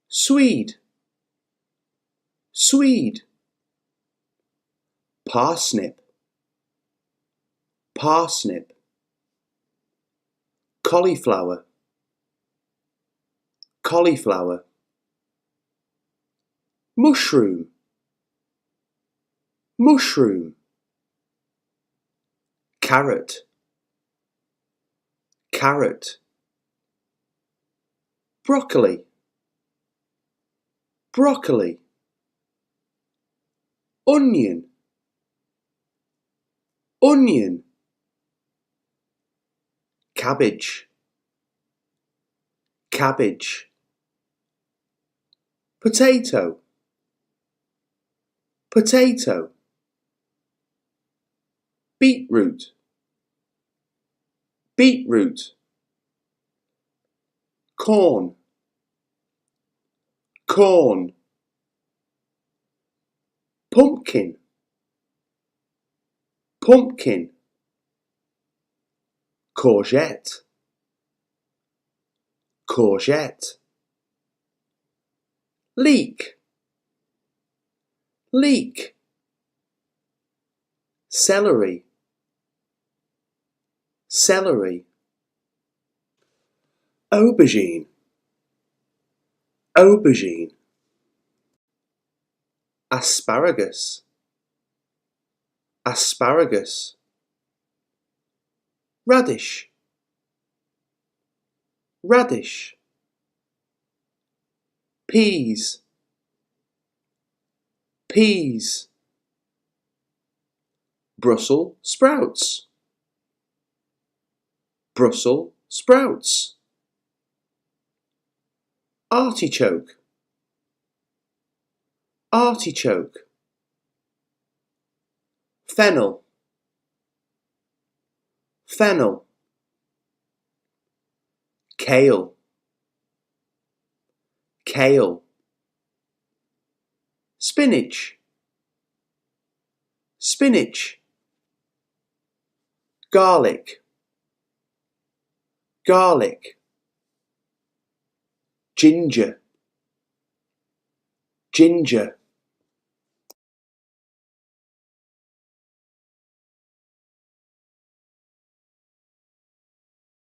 Swede, Swede. Parsnip, Parsnip. Cauliflower, Cauliflower. Mushroom, Mushroom. Carrot, Carrot. Broccoli, Broccoli. Onion, Onion. Cabbage, Cabbage. Potato, Potato. Beetroot, Beetroot. Corn, Corn. Pumpkin, Pumpkin. Courgette, Courgette. Leek, Leek. Celery, Celery. Aubergine, Aubergine. Asparagus, Asparagus. Radish, Radish. Peas, Peas. Brussels sprouts, Brussels sprouts. Artichoke, Artichoke. Fennel, Fennel. Kale, Kale. Spinach, Spinach. Garlic, Garlic. Ginger, Ginger.